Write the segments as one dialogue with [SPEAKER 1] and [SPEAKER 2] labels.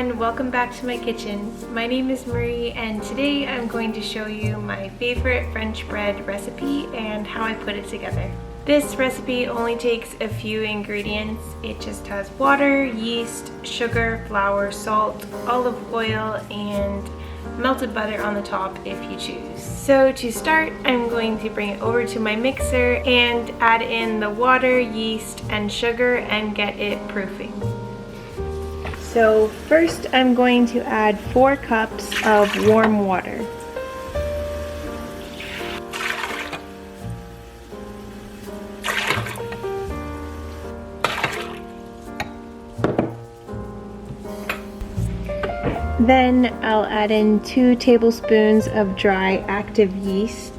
[SPEAKER 1] everyone, welcome back to my kitchen. My name is Marie and today I'm going to show you my favorite French bread recipe and how I put it together. This recipe only takes a few ingredients. It just has water, yeast, sugar, flour, salt, olive oil, and melted butter on the top if you choose. So to start, I'm going to bring it over to my mixer and add in the water, yeast, and sugar and get it proofing. So first I'm going to add 4 cups of warm water. Then I'll add in 2 tablespoons of dry active yeast.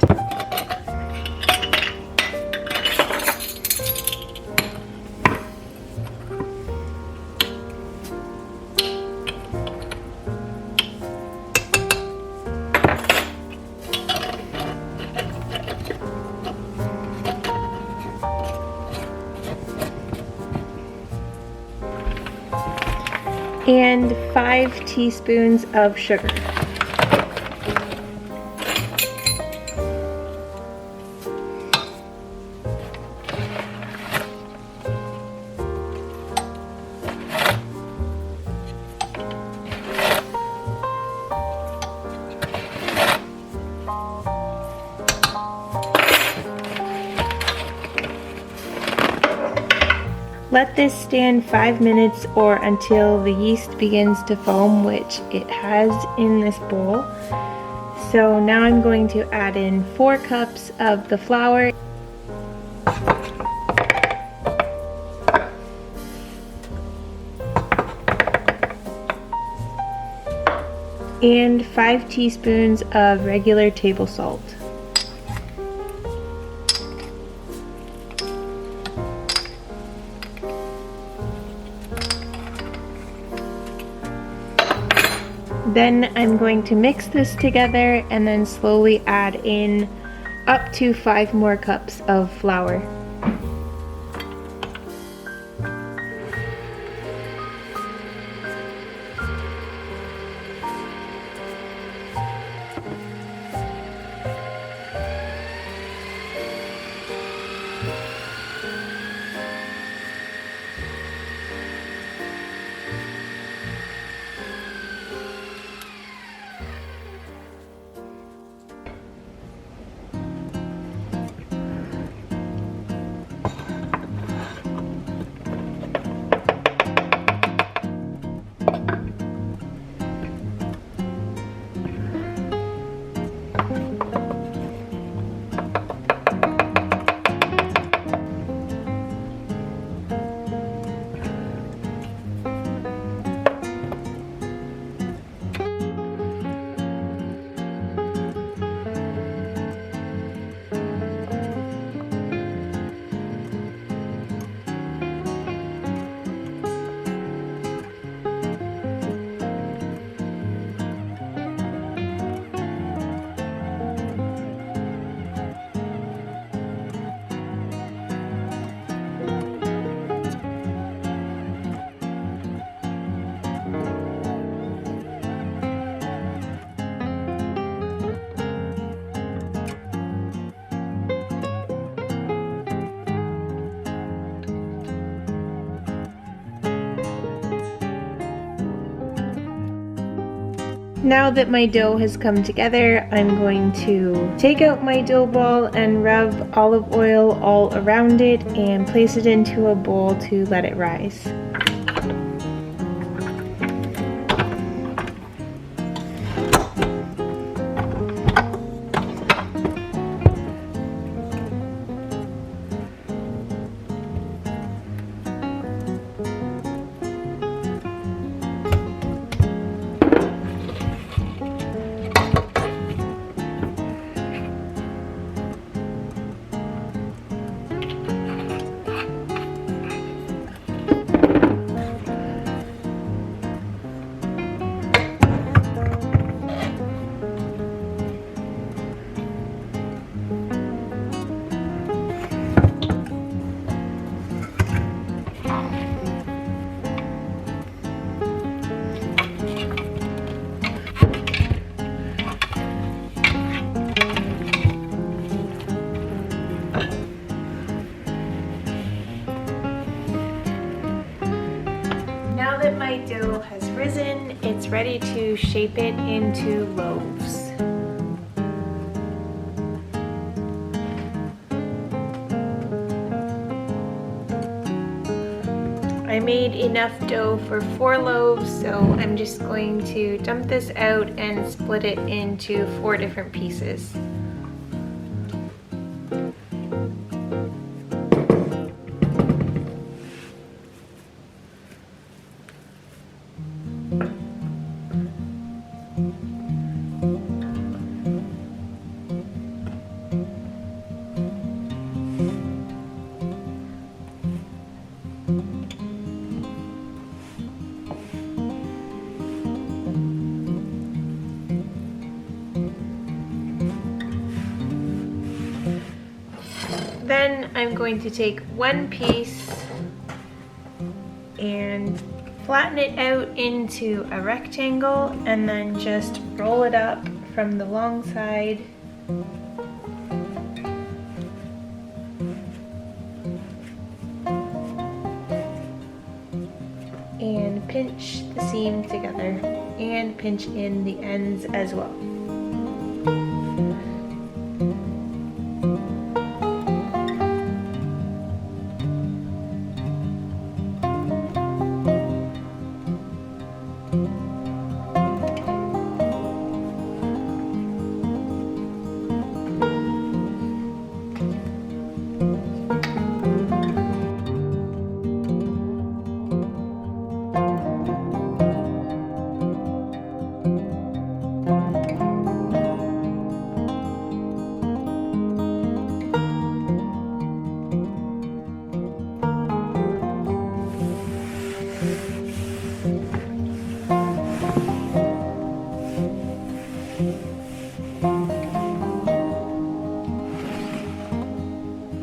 [SPEAKER 1] And 5 teaspoons of sugar. Let this stand 5 minutes or until the yeast begins to foam, which it has in this bowl. So now I'm going to add in 4 cups of the flour and 5 teaspoons of regular table salt. Then I'm going to mix this together and then slowly add in up to 5 more cups of flour. Now that my dough has come together, I'm going to take out my dough ball and rub olive oil all around it and place it into a bowl to let it rise. dough has risen, it's ready to shape it into loaves. I made enough dough for 4 loaves, so I'm just going to dump this out and split it into 4 different pieces. Then I'm going to take one piece and flatten it out into a rectangle and then just roll it up from the long side and pinch the seam together and pinch in the ends as well.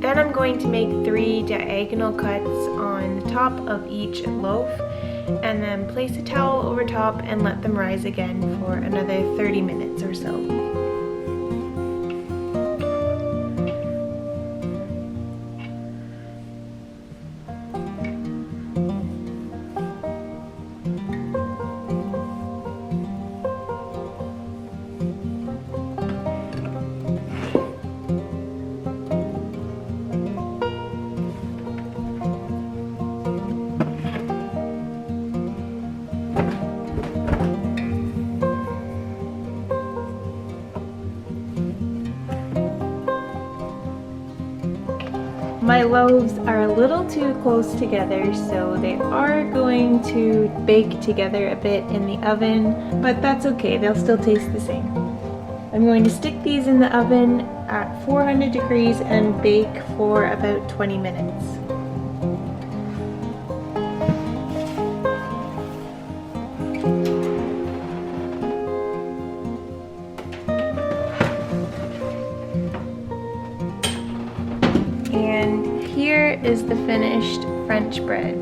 [SPEAKER 1] Then I'm going to make 3 diagonal cuts on the top of each loaf and then place a towel over top and let them rise again for another 30 minutes or so. My loaves are a little too close together, so they are going to bake together a bit in the oven, but that's okay, they'll still taste the same. I'm going to stick these in the oven at 400 degrees and bake for about 20 minutes. And here is the finished French bread.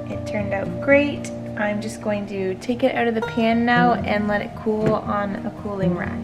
[SPEAKER 1] It turned out great. I'm just going to take it out of the pan now and let it cool on a cooling rack.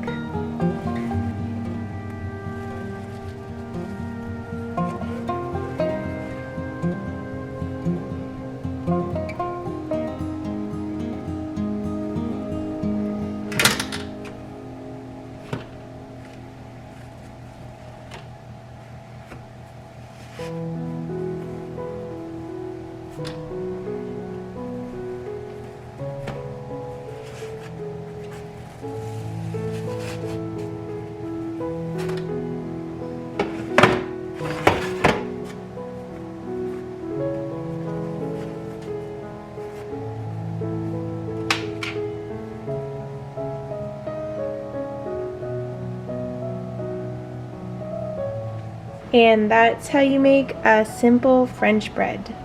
[SPEAKER 1] And that's how you make a simple French bread.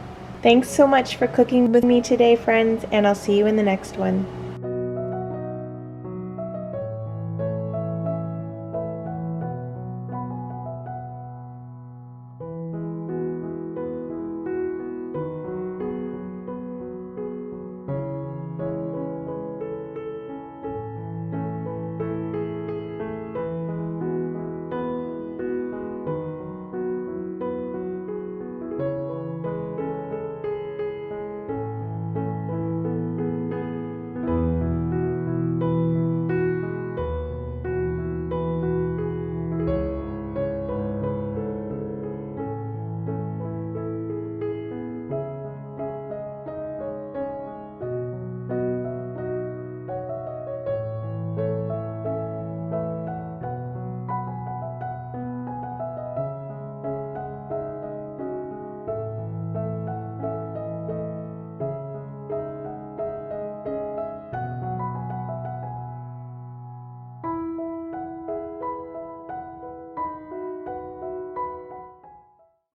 [SPEAKER 1] Thanks so much for cooking with me today, friends, and I'll see you in the next one.